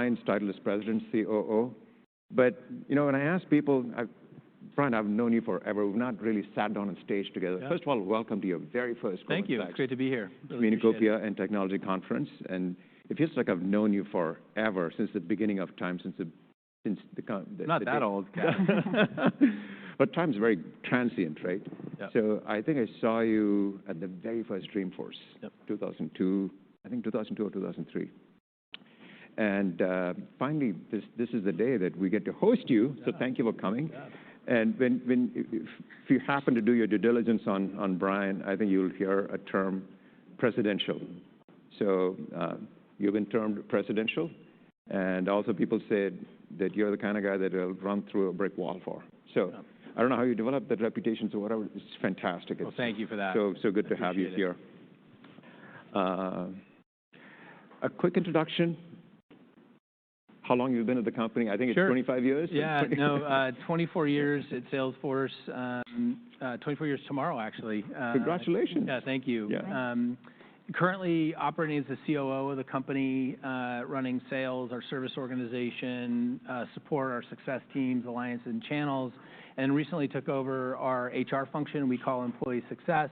Brian's title is President, COO. But, you know, when I ask people, Brian, I've known you forever. We've not really sat down on stage together. Yeah. First of all, welcome to your very first Goldman Thank you. Sachs It's great to be here. Communacopia and Technology Conference. And it feels like I've known you forever, since the beginning of time, since the Not that old, Kat. But time's very transient, right? Yep. So I think I saw you at the very first Dreamforce, Yep. 2002, I think 2002 or 2003. And finally, this is the day that we get to host you, so thank you for coming. Yeah. And if you happen to do your due diligence on Brian, I think you'll hear a term, presidential. So you've been termed presidential, and also people said that you're the kind of guy that will run through a brick wall for. So Yeah. I don't know how you developed that reputation, so whatever, it's fantastic. Well, thank you for that. So good to have you here. A quick introduction. How long you've been at the company? I think it's 25 years? Yeah, no, 24 years at Salesforce. 24 years tomorrow, actually. Congratulations. Yeah, thank you. Yeah. Currently operating as the COO of the company, running sales, our service organization, support our success teams, alliances, and channels, and recently took over our HR function we call employee success.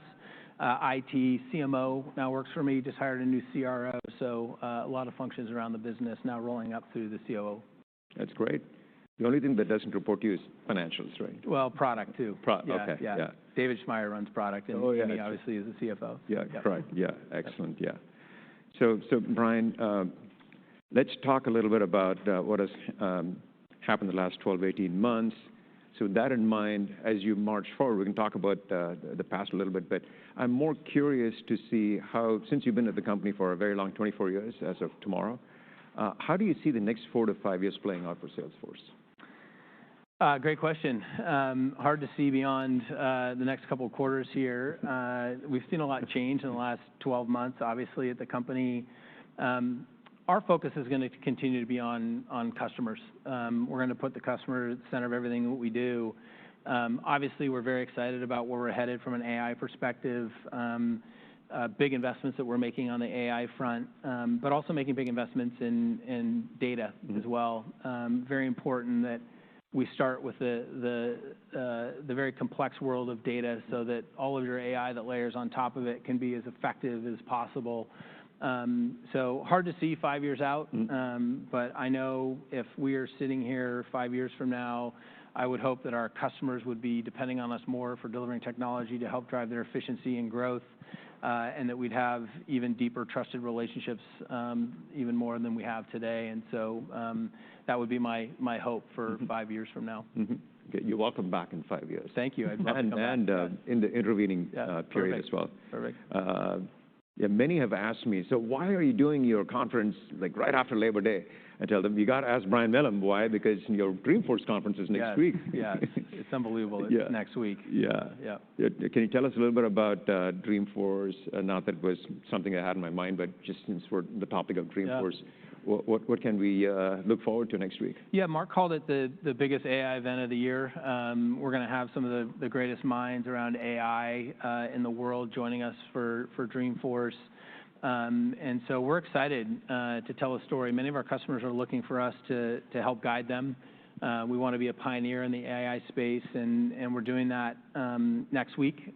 IT, CMO now works for me, just hired a new CRO, so a lot of functions around the business now rolling up through the COO. That's great. The only thing that doesn't report to you is financials, right? Well, product too. Okay, yeah. David Schmeier runs product, and Amy obviously is the CFO. Yeah, correct. Yeah, excellent. Yeah. So Brian, let's talk a little bit about what has happened the last 12, 18 months. So with that in mind, as you march forward, we can talk about the past a little bit, but I'm more curious to see how, since you've been at the company for a very long 24 years as of tomorrow, how do you see the next 4 to 5 years playing out for Salesforce? Great question. Hard to see beyond the next couple of quarters here. We've seen a lot change in the last 12 months, obviously, at the company. Our focus is going to continue to be on customers. We're going to put the customer at the center of everything that we do. Obviously, we're very excited about where we're headed from an AI perspective. Big investments that we're making on the AI front, but also making big investments in data as well. Very important that we start with the very complex world of data so that all of your AI that layers on top of it can be as effective as possible. So hard to see 5 years out, but I know if we are sitting here 5 years from now, I would hope that our customers would be depending on us more for delivering technology to help drive their efficiency and growth, and that we'd have even deeper trusted relationships, even more than we have today. And so that would be my hope for 5 years from now. Okay, you're welcome back in 5 years. Thank you. I'd love to come back. And in the intervening period as well. Perfect. Yeah, many have asked me, so why are you doing your conference like right after Labor Day? I tell them, you got to ask Brian Mellon why, because your Dreamforce conference is next week. Yeah, it's unbelievable. It's next week. Yeah. Can you tell us a little bit about Dreamforce? Not that it was something I had in my mind, but just since we're the topic of Dreamforce, what can we look forward to next week? Yeah, Mark called it the biggest AI event of the year. We're going to have some of the greatest minds around AI in the world joining us for Dreamforce. And so we're excited to tell a story. Many of our customers are looking for us to help guide them. We want to be a pioneer in the AI space, and we're doing that next week.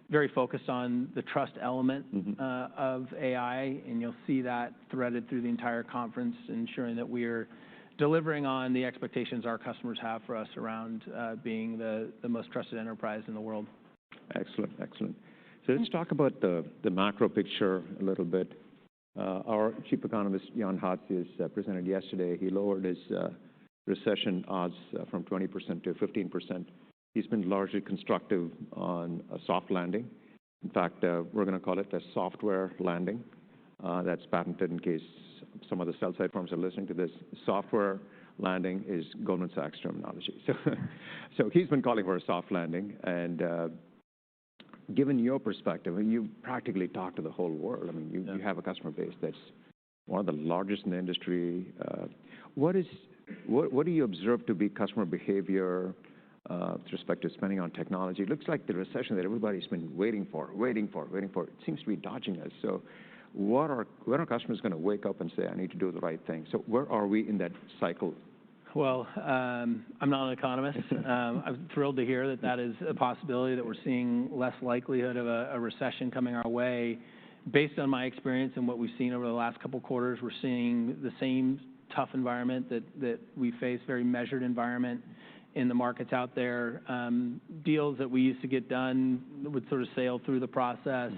Very focused on the trust element of AI, and you'll see that threaded through the entire conference, ensuring that we are delivering on the expectations our customers have for us around being the most trusted enterprise in the world. Excellent, excellent. So let's talk about the macro picture a little bit. Our chief economist, Jan Hatzius, presented yesterday. He lowered his recession odds from 20% to 15%. He's been largely constructive on a soft landing. In fact, we're going to call it a software landing. That's patented in case some of the sell-side firms are listening to this. Software landing is Goldman Sachs terminology. So he's been calling for a soft landing. And given your perspective, and you practically talk to the whole world, I mean, you have a customer base that's one of the largest in the industry. What do you observe to be customer behavior with respect to spending on technology? It looks like the recession that everybody's been waiting for, it seems to be dodging us. So when are customers going to wake up and say, I need to do the right thing? So where are we in that cycle? Well, I'm not an economist. I'm thrilled to hear that that is a possibility, that we're seeing less likelihood of a recession coming our way. Based on my experience and what we've seen over the last couple quarters, we're seeing the same tough environment that we face, very measured environment in the markets out there. Deals that we used to get done would sort of sail through the process,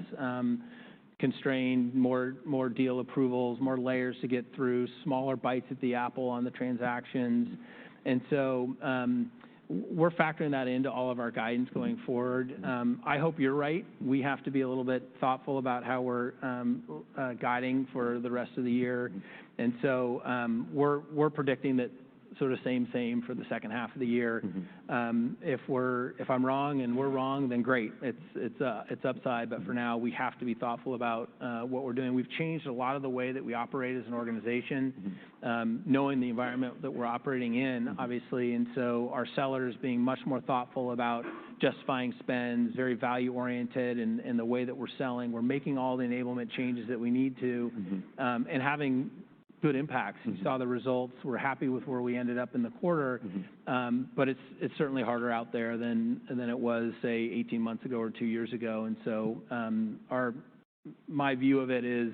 constrained, more deal approvals, more layers to get through, smaller bites at the apple on the transactions. And so we're factoring that into all of our guidance going forward. I hope you're right. We have to be a little bit thoughtful about how we're guiding for the rest of the year. And so we're predicting that sort of same for the second half of the year. If I'm wrong and we're wrong, then great. It's upside. But for now, we have to be thoughtful about what we're doing. We've changed a lot of the way that we operate as an organization, knowing the environment that we're operating in, obviously. And so our sellers being much more thoughtful about justifying spends, very value-oriented in the way that we're selling. We're making all the enablement changes that we need to, and having good impacts. You saw the results. We're happy with where we ended up in the quarter, but it's certainly harder out there than it was, say, 18 months ago or 2 years ago. And so my view of it is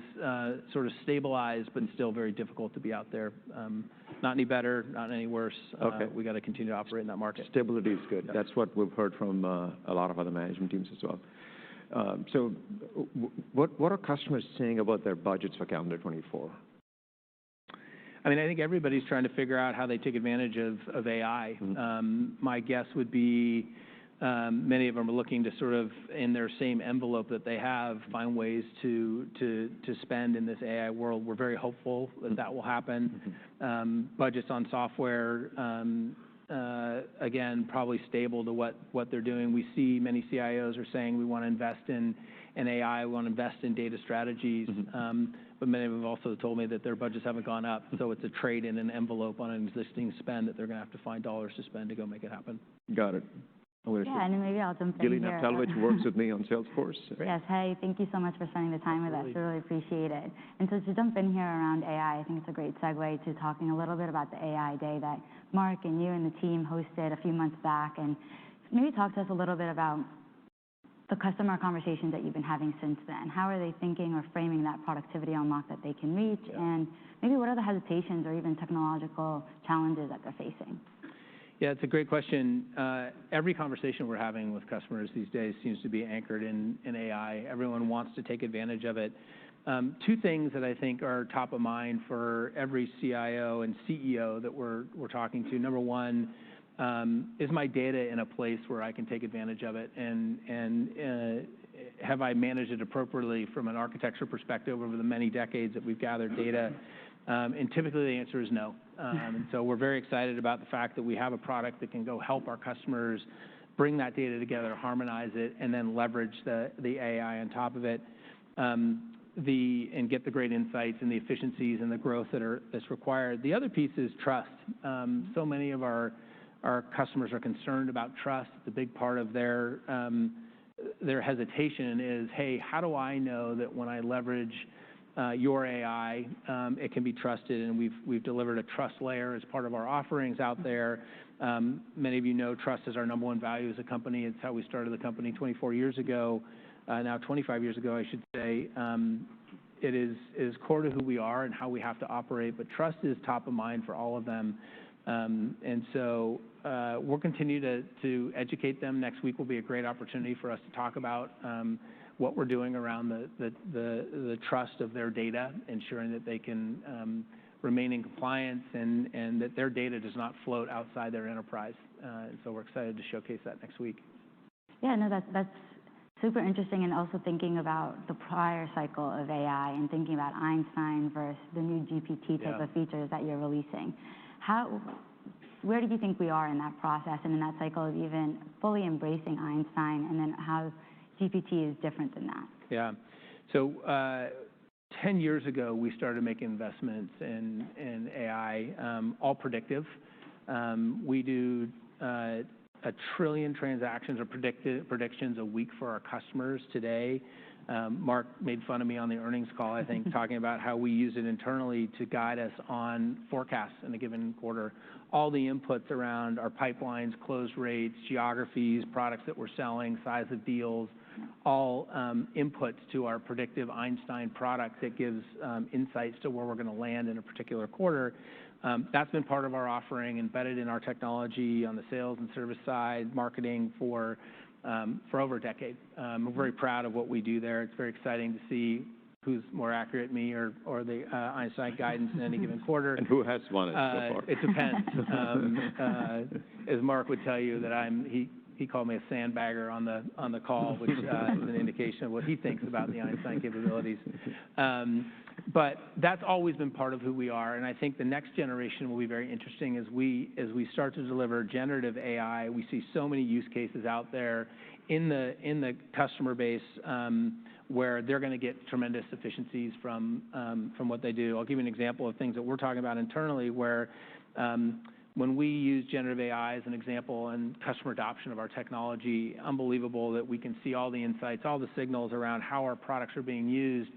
sort of stabilized, but still very difficult to be out there. Not any better, not any worse. Okay. We got to continue to operate in that market. Stability is good. That's what we've heard from a lot of other management teams as well. So what are customers saying about their budgets for calendar 24? I mean, I think everybody's trying to figure out how they take advantage of AI. My guess would be many of them are looking to sort of, in their same envelope that they have, find ways to spend in this AI world. We're very hopeful that will happen. Budgets on software, again, probably stable to what they're doing. We see many CIOs are saying we want to invest in AI, we want to invest in data strategies. But many of them have also told me that their budgets haven't gone up. So it's a trade in an envelope on an existing spend that they're going to have to find dollars to spend to go make it happen. Got it. Yeah, and maybe I'll jump in here. Gillian Abtalovich works with me on Salesforce. Yes, hey, thank you so much for spending the time with us. We really appreciate it. And so to jump in here around AI, I think it's a great segue to talking a little bit about the AI Day that Mark and you and the team hosted a few months back. And maybe talk to us a little bit about the customer conversations that you've been having since then. How are they thinking or framing that productivity unlock that they can reach? And maybe what are the hesitations or even technological challenges that they're facing? Yeah, it's a great question. Every conversation we're having with customers these days seems to be anchored in AI. Everyone wants to take advantage of it. Two things that I think are top of mind for every CIO and CEO that we're talking to. Number one, is my data in a place where I can take advantage of it? And have I managed it appropriately from an architecture perspective over the many decades that we've gathered data? And typically the answer is no. And so we're very excited about the fact that we have a product that can go help our customers bring that data together, harmonize it, and then leverage the AI on top of it, and get the great insights and the efficiencies and the growth that's required. The other piece is trust. So many of our customers are concerned about trust. The big part of their hesitation is, hey, how do I know that when I leverage your AI, it can be trusted? And we've delivered a trust layer as part of our offerings out there. Many of you know trust is our number one value as a company. It's how we started the company 24 years ago, now 25 years ago, I should say. It is core to who we are and how we have to operate, but trust is top of mind for all of them. And so we'll continue to educate them. Next week will be a great opportunity for us to talk about what we're doing around the trust of their data, ensuring that they can remain in compliance and that their data does not float outside their enterprise. And so we're excited to showcase that next week. Yeah, no, that's super interesting. And also thinking about the prior cycle of AI and thinking about Einstein versus the new GPT type of features that you're releasing. Where do you think we are in that process and in that cycle of even fully embracing Einstein, and then how GPT is different than that? Yeah. So 10 years ago, we started making investments in AI, all predictive. We do 1 trillion transactions or predictions a week for our customers today. Mark made fun of me on the earnings call, I think, talking about how we use it internally to guide us on forecasts in a given quarter. All the inputs around our pipelines, close rates, geographies, products that we're selling, size of deals, all inputs to our predictive Einstein product that gives insights to where we're going to land in a particular quarter. That's been part of our offering, embedded in our technology on the sales and service side, marketing for over a decade. We're very proud of what we do there. It's very exciting to see who's more accurate, me or the Einstein guidance in any given quarter. And who has won it so far? It depends. As Mark would tell you, that he called me a sandbagger on the call, which is an indication of what he thinks about the Einstein capabilities. But that's always been part of who we are, and I think the next generation will be very interesting as we start to deliver generative AI. We see so many use cases out there in the customer base where they're going to get tremendous efficiencies from what they do. I'll give you an example of things that we're talking about internally, where when we use generative AI as an example and customer adoption of our technology, unbelievable that we can see all the insights, all the signals around how our products are being used,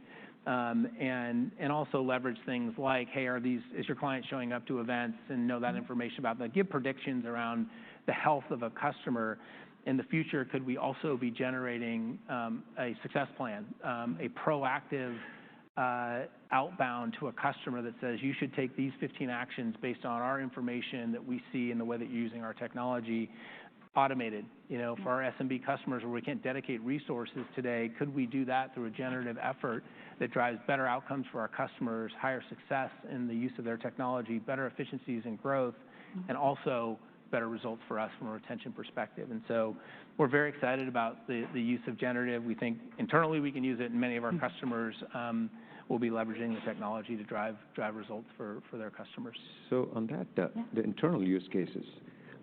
and also leverage things like, hey, is your client showing up to events, and know that information about them, give predictions around the health of a customer. In the future, could we also be generating a success plan, a proactive outbound to a customer that says, you should take these 15 actions based on our information that we see in the way that you're using our technology, automated, for our SMB customers where we can't dedicate resources today? Could we do that through a generative effort that drives better outcomes for our customers, higher success in the use of their technology, better efficiencies and growth, and also better results for us from a retention perspective? And so we're very excited about the use of generative. We think internally we can use it, and many of our customers will be leveraging the technology to drive results for their customers. So on that, the internal use cases,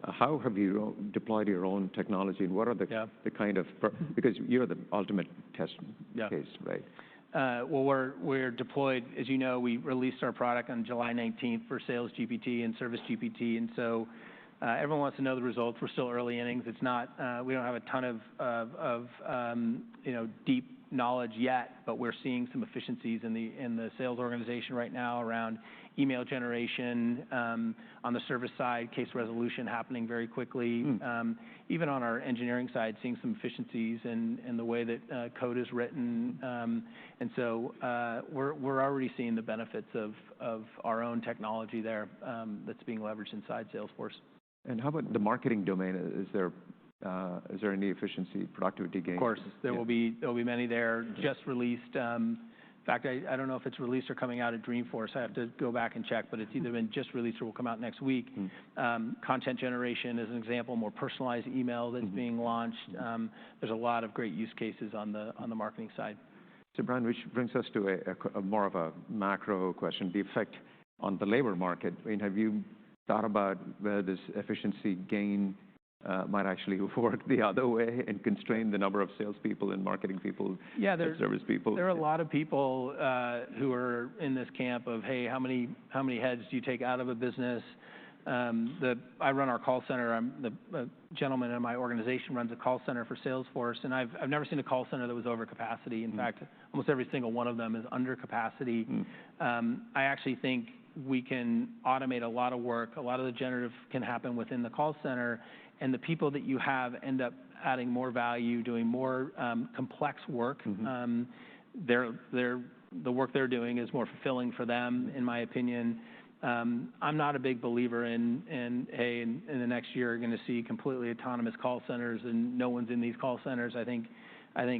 how have you deployed your own technology, and what are the kind of, because you're the ultimate test case, right? Well, we're deployed, as you know, we released our product on July 19th for Sales GPT and Service GPT, and so everyone wants to know the results. We're still early innings. It's not, we don't have a ton of deep knowledge yet, but we're seeing some efficiencies in the sales organization right now around email generation, on the service side, case resolution happening very quickly. Even on our engineering side, seeing some efficiencies in the way that code is written. And so we're already seeing the benefits of our own technology there that's being leveraged inside Salesforce. And how about the marketing domain? Is there any efficiency, productivity gains? Of course, there will be many there. Just released. In fact, I don't know if it's released or coming out at Dreamforce. I have to go back and check, but it's either been just released or will come out next week. Content generation is an example, more personalized email that's being launched. There's a lot of great use cases on the marketing side. So Brian, which brings us to a more of a macro question, the effect on the labor market. I mean, have you thought about whether this efficiency gain might actually work the other way and constrain the number of salespeople and marketing people, and service people? There are a lot of people who are in this camp of, hey, how many heads do you take out of a business? I run our call center. The gentleman in my organization runs a call center for Salesforce, and I've never seen a call center that was over capacity. In fact, almost every single one of them is under capacity. I actually think we can automate a lot of work. A lot of the generative can happen within the call center, and the people that you have end up adding more value, doing more complex work. The work they're doing is more fulfilling for them, in my opinion. I'm not a big believer in the next year you're going to see completely autonomous call centers and no one's in these call centers. I think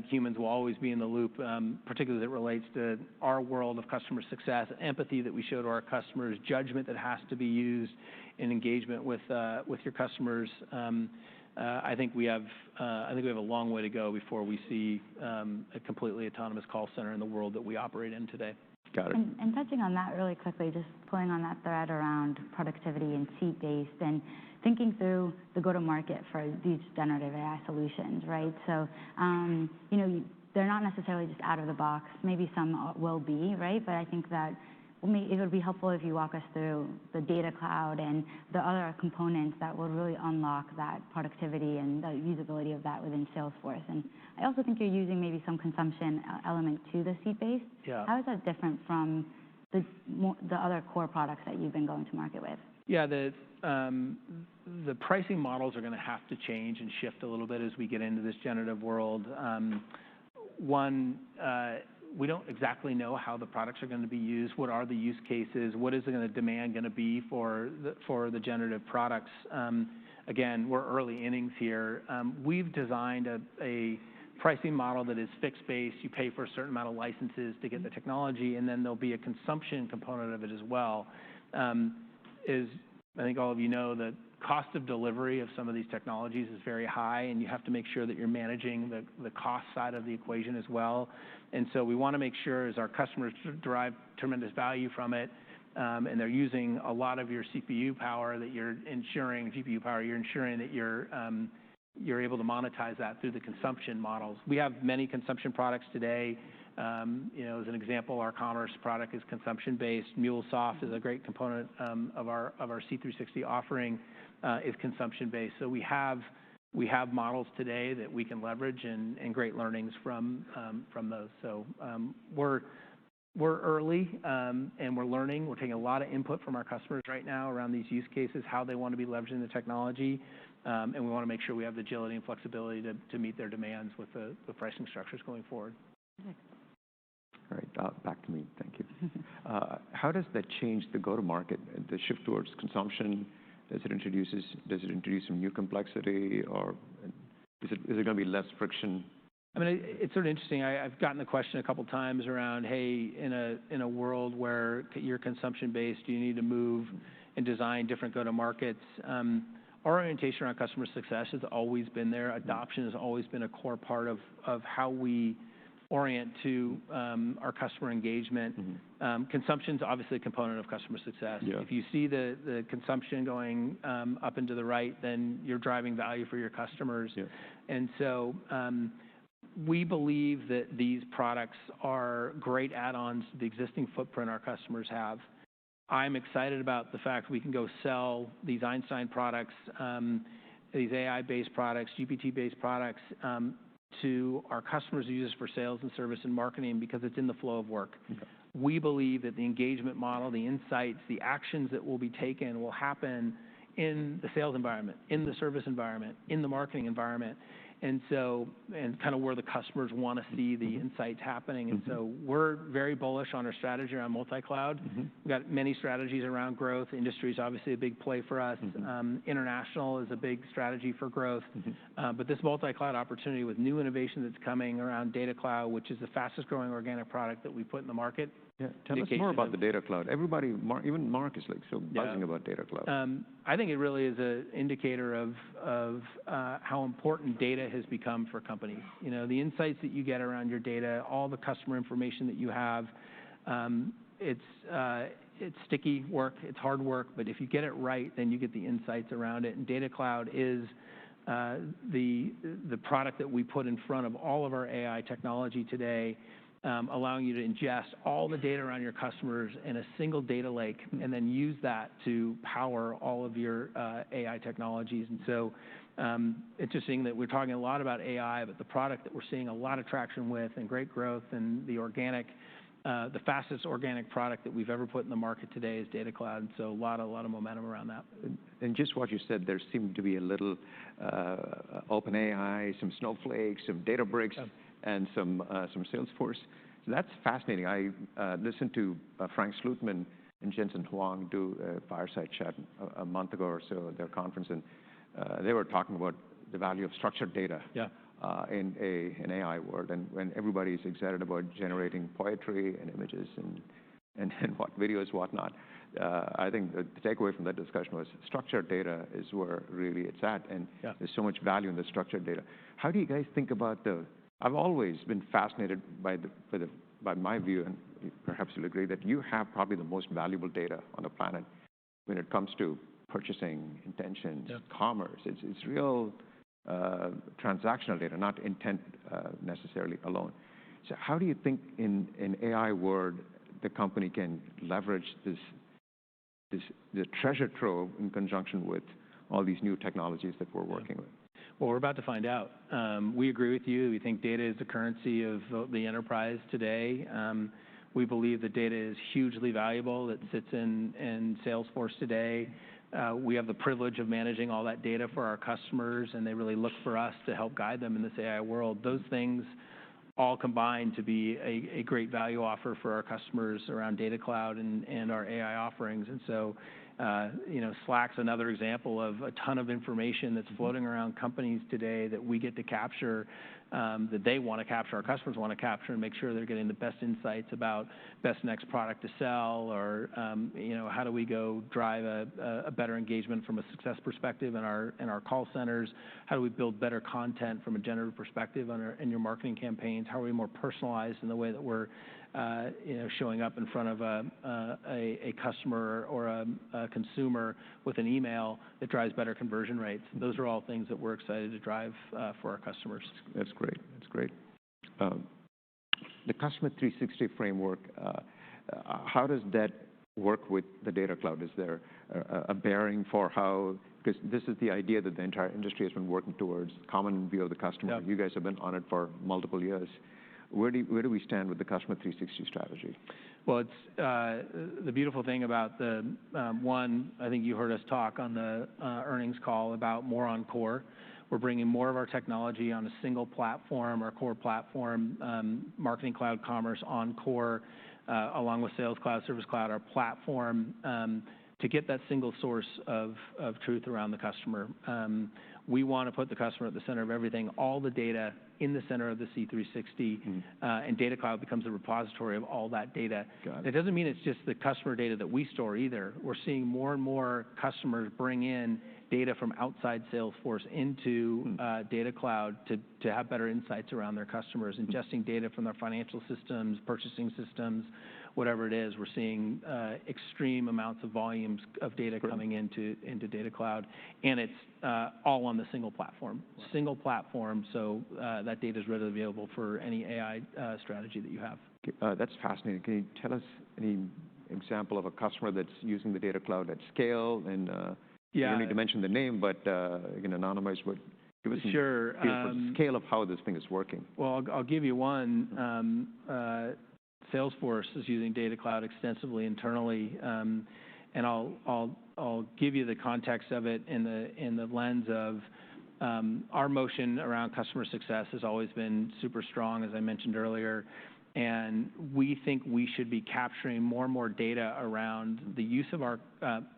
humans will always be in the loop, particularly as it relates to our world of customer success, empathy that we show to our customers, judgment that has to be used in engagement with your customers. I think we have a long way to go before we see a completely autonomous call center in the world that we operate in today. Got it. And touching on that really quickly, just pulling on that thread around productivity and seat-based and thinking through the go-to-market for these generative AI solutions, right? So, they're not necessarily just out of the box. Maybe some will be, right? But I think that it would be helpful if you walk us through the Data Cloud and the other components that will really unlock that productivity and the usability of that within Salesforce. And I also think you're using maybe some consumption element to the seat-based. Yeah. How is that different from the other core products that you've been going to market with? Yeah, the pricing models are going to have to change and shift a little bit as we get into this generative world. We don't exactly know how the products are going to be used. What are the use cases? What is the demand going to be for the generative products? Again, we're early innings here. We've designed a pricing model that is fixed-based. You pay for a certain amount of licenses to get the technology, and then there'll be a consumption component of it as well. I think all of you know, the cost of delivery of some of these technologies is very high, and you have to make sure that you're managing the cost side of the equation as well. And so we want to make sure as our customers derive tremendous value from it, and they're using a lot of your CPU power that you're ensuring, GPU power, you're ensuring that you're able to monetize that through the consumption models. We have many consumption products today. As an example, our commerce product is consumption-based. MuleSoft is a great component of our C360 offering, is consumption-based. So we have models today that we can leverage and great learnings from those. So we're early and we're learning. We're taking a lot of input from our customers right now around these use cases, how they want to be leveraging the technology, and we want to make sure we have the agility and flexibility to meet their demands with the pricing structures going forward. All right, back to me. Thank you. How does that change the go-to-market, the shift towards consumption? Does it introduce some new complexity, or is it going to be less friction? I mean, it's sort of interesting. I've gotten the question a couple of times around, hey, in a world where you're consumption-based, do you need to move and design different go-to-markets? Our orientation around customer success has always been there. Adoption has always been a core part of how we orient to our customer engagement. Consumption is obviously a component of customer success. Yeah. If you see the consumption going up and to the right, then you're driving value for your customers. Yeah. And so we believe that these products are great add-ons to the existing footprint our customers have. I'm excited about the fact we can go sell these Einstein products, these AI-based products, GPT-based products, to our customers who use us for sales and service and marketing because it's in the flow of work. Okay. We believe that the engagement model, the insights, the actions that will be taken will happen in the sales environment, in the service environment, in the marketing environment, and kind of where the customers want to see the insights happening. And so we're very bullish on our strategy around multi-cloud. We've got many strategies around growth. Industry is obviously a big play for us. International is a big strategy for growth. But this multi-cloud opportunity with new innovation that's coming around Data Cloud, which is the fastest growing organic product that we put in the market. Yeah. Tell us more about the Data Cloud. Everybody, even Mark is like so buzzing about Data Cloud. I think it really is an indicator of how important data has become for companies. You know, the insights that you get around your data, all the customer information that you have, it's sticky work, it's hard work, but if you get it right, then you get the insights around it. And Data Cloud is the product that we put in front of all of our AI technology today, allowing you to ingest all the data around your customers in a single data lake and then use that to power all of your AI technologies. And so interesting that we're talking a lot about AI, but the product that we're seeing a lot of traction with and great growth and the fastest organic product that we've ever put in the market today is Data Cloud. And so a lot of momentum around that. And just what you said, there seemed to be a little OpenAI, some Snowflake, some Databricks, and some Salesforce. So that's fascinating. I listened to Frank Slootman and Jensen Huang do a fireside chat a month ago or so at their conference, and they were talking about the value of structured data in an AI world, and when everybody's excited about generating poetry and images and what videos, whatnot. I think the takeaway from that discussion was structured data is where really it's at, and there's so much value in the structured data. How do you guys think about I've always been fascinated by my view, and perhaps you'll agree, that you have probably the most valuable data on the planet when it comes to purchasing intentions, commerce. It's real transactional data, not intent necessarily alone. So how do you think in AI world the company can leverage the treasure trove in conjunction with all these new technologies that we're working with? Well, we're about to find out. We agree with you. We think data is the currency of the enterprise today. We believe that data is hugely valuable. It sits in Salesforce today. We have the privilege of managing all that data for our customers, and they really look for us to help guide them in this AI world. Those things all combine to be a great value offer for our customers around Data Cloud and our AI offerings. And so, Slack's another example of a ton of information that's floating around companies today that we get to capture, that they want to capture, our customers want to capture, and make sure they're getting the best insights about best next product to sell, or how do we go drive a better engagement from a success perspective in our call centers? How do we build better content from a generative perspective in your marketing campaigns? How are we more personalized in the way that we're showing up in front of a customer or a consumer with an email that drives better conversion rates? Those are all things that we're excited to drive for our customers. That's great. That's great. The Customer 360 framework, how does that work with the Data Cloud? Is there a bearing for how, because this is the idea that the entire industry has been working towards, common view of the customer. Yep. You guys have been on it for multiple years. Where do we stand with the Customer 360 strategy? Well, it's the beautiful thing about the one, I think you heard us talk on the earnings call about more on core. We're bringing more of our technology on a single platform, our core platform, Marketing Cloud, Commerce on core, along with Sales Cloud, Service Cloud, our platform, to get that single source of truth around the customer. We want to put the customer at the center of everything, all the data in the center of the C360, and Data Cloud becomes a repository of all that data. Got it. It doesn't mean it's just the customer data that we store either. We're seeing more and more customers bring in data from outside Salesforce into Data Cloud to have better insights around their customers, ingesting data from their financial systems, purchasing systems, whatever it is. We're seeing extreme amounts of volumes of data coming into Data Cloud, and it's all on the single platform. Wow. Single platform, so that data is readily available for any AI strategy that you have. That's fascinating. Can you tell us any example of a customer that's using the Data Cloud at scale? And you don't need to mention the name, but you can anonymize what. Give us some feel for the scale of how this thing is working. Well, I'll give you one. Salesforce is using Data Cloud extensively internally, and I'll give you the context of it in the lens of our motion around customer success has always been super strong, as I mentioned earlier, and we think we should be capturing more and more data around the use of our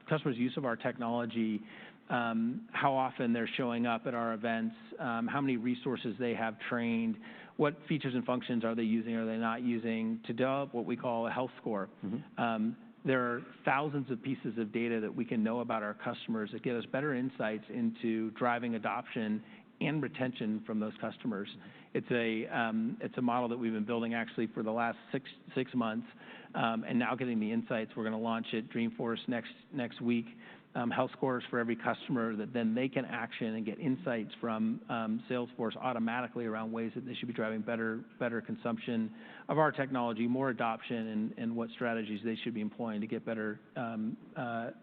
customers' use of our technology, how often they're showing up at our events, how many resources they have trained, what features and functions are they using, are they not using, to develop what we call a health score. There are thousands of pieces of data that we can know about our customers that get us better insights into driving adoption and retention from those customers. It's a model that we've been building actually for the last six months, and now getting the insights. We're going to launch at Dreamforce next week. Health scores for every customer that then they can action and get insights from Salesforce automatically around ways that they should be driving better consumption of our technology, more adoption, and what strategies they should be employing to get better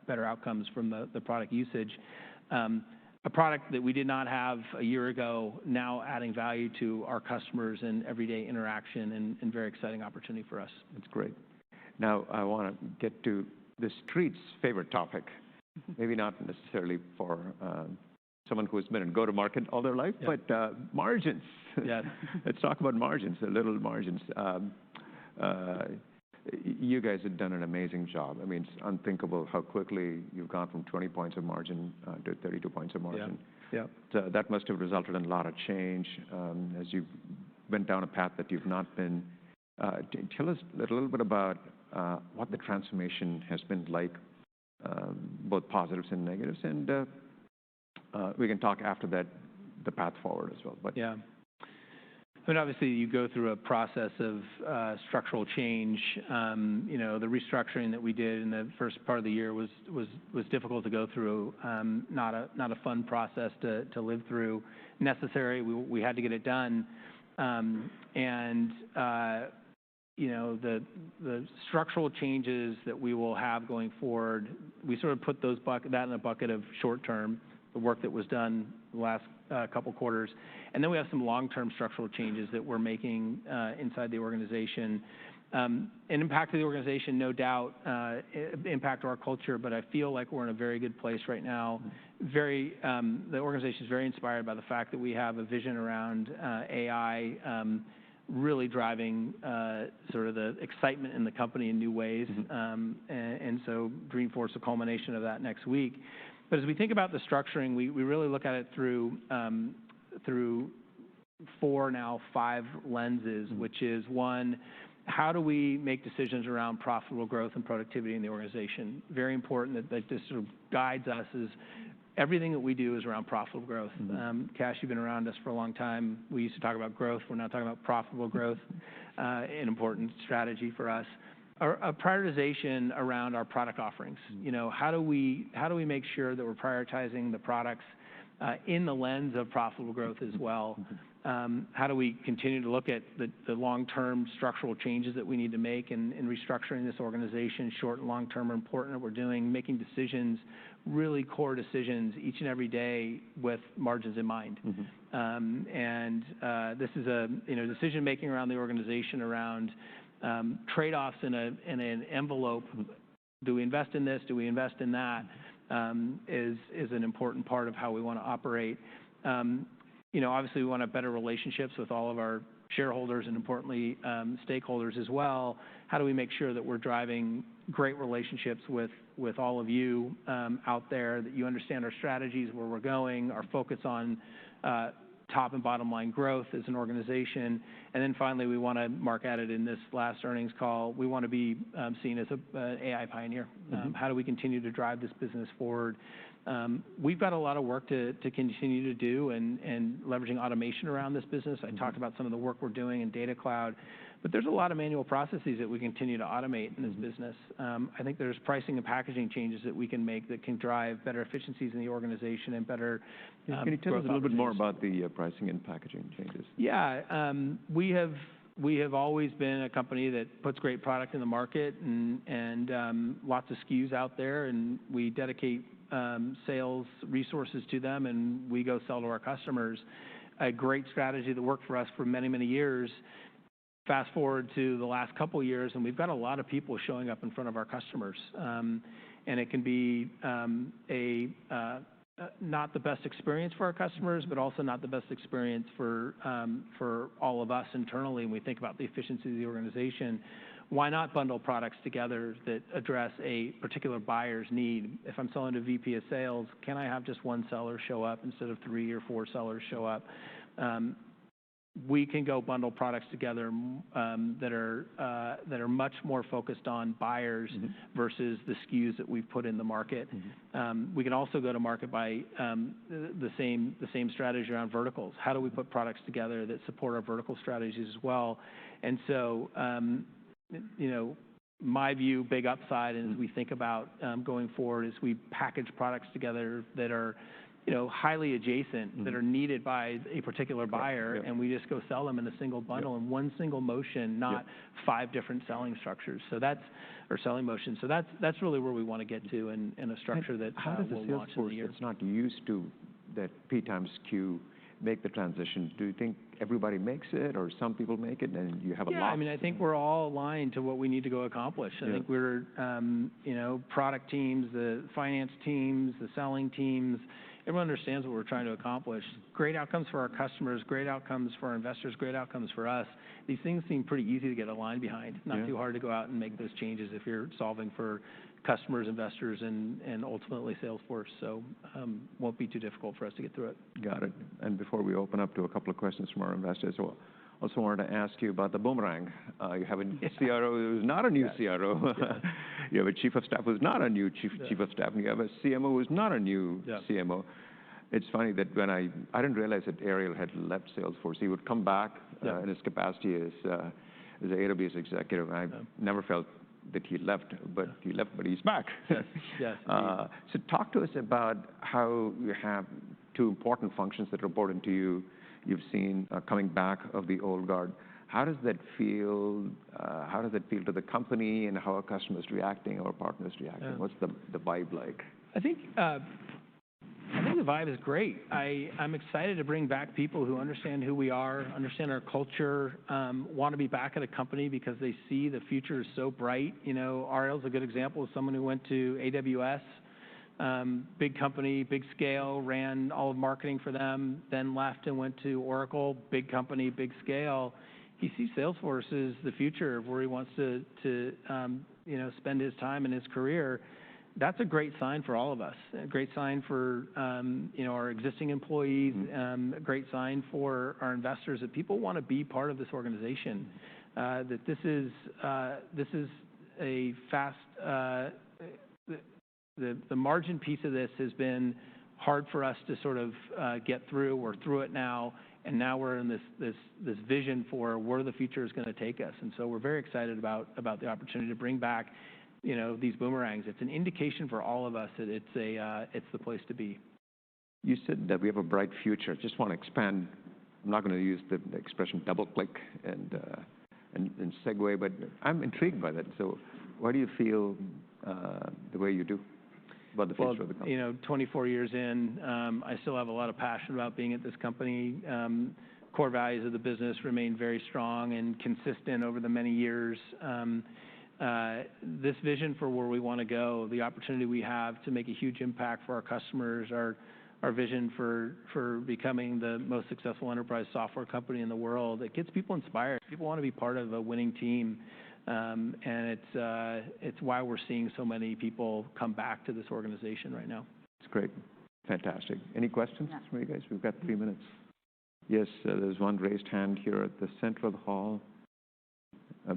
outcomes from the product usage. A product that we did not have a year ago, now adding value to our customers and everyday interaction, and very exciting opportunity for us. That's great. Now, I want to get to the street's favorite topic. Maybe not necessarily for someone who has been in go-to-market all their life, but margins. Yes. Let's talk about margins, a little margins. You guys have done an amazing job. I mean, it's unthinkable how quickly you've gone from 20 points of margin to 32 points of margin. Yeah. So that must have resulted in a lot of change as you went down a path that you've not been. Tell us a little bit about what the transformation has been like, both positives and negatives, and we can talk after that, the path forward as well. But yeah, I mean, obviously you go through a process of structural change. The restructuring that we did in the first part of the year was difficult to go through. Not a fun process to live through. Necessary. We had to get it done, and the structural changes that we will have going forward, we sort of put that in a bucket of short term, the work that was done the last couple quarters. And then we have some long-term structural changes that we're making inside the organization. An impact to the organization, no doubt, impact to our culture, but I feel like we're in a very good place right now. The organization is very inspired by the fact that we have a vision around AI really driving sort of the excitement in the company in new ways. And so Dreamforce, a culmination of that next week. But as we think about the structuring, we really look at it through 5 lenses, which is one, how do we make decisions around profitable growth and productivity in the organization? Very important that this sort of guides us is everything that we do is around profitable growth. Kash, you've been around us for a long time. We used to talk about growth. We're now talking about profitable growth, an important strategy for us. A prioritization around our product offerings. How do we make sure that we're prioritizing the products in the lens of profitable growth as well? How do we continue to look at the long-term structural changes that we need to make in restructuring this organization? Short and long-term are important. We're making decisions, really core decisions each and every day with margins in mind. This is decision-making around the organization around trade-offs in an envelope. Do we invest in this? Do we invest in that? Is an important part of how we want to operate. Obviously, we want to have better relationships with all of our shareholders and, importantly, stakeholders as well. How do we make sure that we're driving great relationships with all of you out there, that you understand our strategies, where we're going, our focus on top and bottom line growth as an organization? And then finally, we want to, Mark added in this last earnings call, we want to be seen as an AI pioneer. How do we continue to drive this business forward? We've got a lot of work to continue to do and leveraging automation around this business. I talked about some of the work we're doing in Data Cloud, but there's a lot of manual processes that we continue to automate in this business. I think there's pricing and packaging changes that we can make that can drive better efficiencies in the organization and better. Can you tell us a little bit more about the pricing and packaging changes? Yeah, we have always been a company that puts great product in the market and lots of SKUs out there, and we dedicate sales resources to them, and we go sell to our customers. A great strategy that worked for us for many, many years. Fast forward to the last couple of years, and we've got a lot of people showing up in front of our customers. And it can be not the best experience for our customers, but also not the best experience for all of us internally when we think about the efficiency of the organization. Why not bundle products together that address a particular buyer's need? If I'm selling to VP of sales, can I have just one seller show up instead of 3 or 4 sellers show up? We can go bundle products together that are much more focused on buyers versus the SKUs that we've put in the market. We can also go to market by the same strategy around verticals. How do we put products together that support our vertical strategies as well? And so, my view, big upside, and as we think about going forward, is we package products together that are highly adjacent, that are needed by a particular buyer, and we just go sell them in a single bundle in one single motion, not 5 different selling structures. So selling motions. So that's really where we want to get to in a structure that we'll launch in the year. It's not used to that P times Q make the transition. Do you think everybody makes it, or some people make it, and you have a lot? Yeah, I mean, I think we're all aligned to what we need to go accomplish. I think we're, product teams, the finance teams, the selling teams, everyone understands what we're trying to accomplish. Great outcomes for our customers, great outcomes for our investors, great outcomes for us. These things seem pretty easy to get aligned behind. Not too hard to go out and make those changes if you're solving for customers, investors, and ultimately Salesforce. So won't be too difficult for us to get through it. Got it. And before we open up to a couple of questions from our investors, I also wanted to ask you about the boomerang. You have a CRO who's not a new CRO. You have a chief of staff who's not a new chief of staff, and you have a CMO who's not a new CMO. It's funny that when I didn't realize that Ariel had left Salesforce. He would come back in his capacity as an AWS executive. I never felt that he left, but he left, but he's back. Yes. So talk to us about how you have 2 important functions that report into you. You've seen coming back of the old guard. How does that feel? How does it feel to the company, and how are customers reacting, or partners reacting? Yeah. What's the vibe like? I think the vibe is great. I'm excited to bring back people who understand who we are, understand our culture, want to be back at a company because they see the future is so bright. You know, Ariel's a good example of someone who went to AWS, big company, big scale, ran all of marketing for them, then left and went to Oracle, big company, big scale. He sees Salesforce as the future of where he wants to you know, spend his time in his career. That's a great sign for all of us. A great sign for you know, our existing employees. A great sign for our investors that people want to be part of this organization. That this is a fast. The margin piece of this has been hard for us to sort of get through. We're through it now, and now we're in this vision for where the future is going to take us. And so we're very excited about the opportunity to bring back, you know, these boomerangs. It's an indication for all of us that it's the place to be. You said that we have a bright future. Just want to expand. I'm not going to use the expression double click and segue, but I'm intrigued by that. So why do you feel the way you do about the future of the company? You know, 24 years in, I still have a lot of passion about being at this company. Core values of the business remain very strong and consistent over the many years. This vision for where we want to go, the opportunity we have to make a huge impact for our customers, our vision for becoming the most successful enterprise software company in the world, it gets people inspired. People want to be part of a winning team. And it's why we're seeing so many people come back to this organization right now. It's great. Fantastic. Any questions from you guys? We've got 3 minutes. Yes, there's one raised hand here at the center of the hall.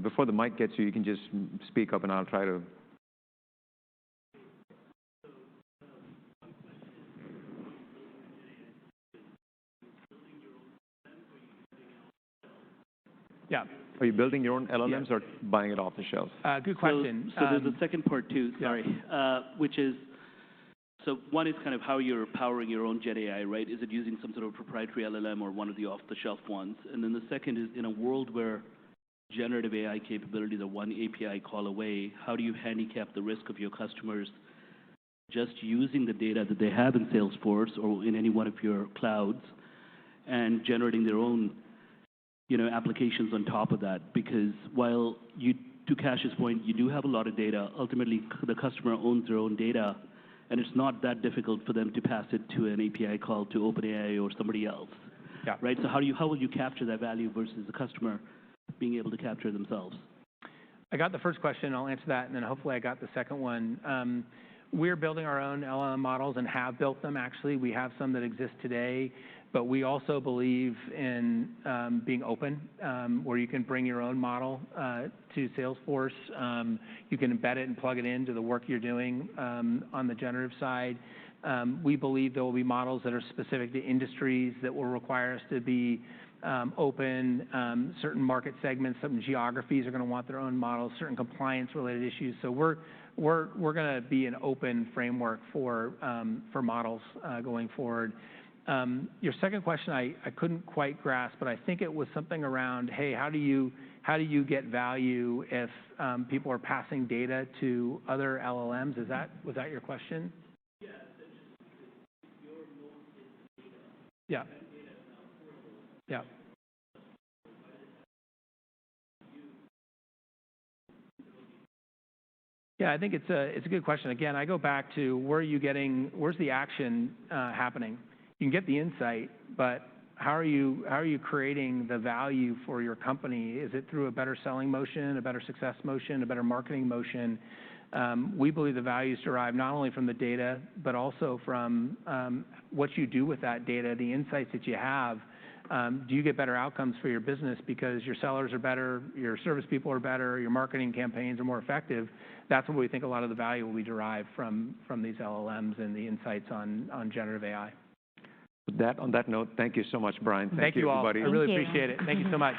Before the mic gets you can just speak up and I'll try to. Yeah. Are you building your own LLMs or buying it off the shelf? Good question. So there's a second part too, sorry, which is, so one is kind of how you're powering your own Gen AI, right? Is it using some sort of proprietary LLM or one of the off-the-shelf ones? And then the second is, in a world where generative AI capabilities are one API call away, how do you handicap the risk of your customers just using the data that they have in Salesforce or in any one of your clouds and generating their own, you know, applications on top of that? Because while you, to Kash's point, you do have a lot of data, ultimately the customer owns their own data, and it's not that difficult for them to pass it to an API call to OpenAI or somebody else. Yeah. Right? So how will you capture that value versus the customer being able to capture themselves? I got the first question. I'll answer that, and then hopefully I got the second one. We're building our own LLM models and have built them, actually. We have some that exist today, but we also believe in being open, where you can bring your own model to Salesforce. You can embed it and plug it into the work you're doing on the generative side. We believe there will be models that are specific to industries that will require us to be open. Certain market segments, certain geographies are going to want their own models, certain compliance-related issues. So we're going to be an open framework for models going forward. Your second question I couldn't quite grasp, but I think it was something around, hey, how do you get value if people are passing data to other LLMs? Was that your question? Yeah, essentially, your node is data. Yeah. That data is now portable. Yeah. Yeah, I think it's a good question. Again, I go back to where's the action happening? You can get the insight, but how are you creating the value for your company? Is it through a better selling motion, a better success motion, a better marketing motion? We believe the value is derived not only from the data, but also from what you do with that data, the insights that you have. Do you get better outcomes for your business because your sellers are better, your service people are better, your marketing campaigns are more effective? That's where we think a lot of the value will be derived from these LLMs and the insights on generative AI. On that note, thank you so much, Brian. Thank you all. everybody. I really appreciate it. Thank you so much.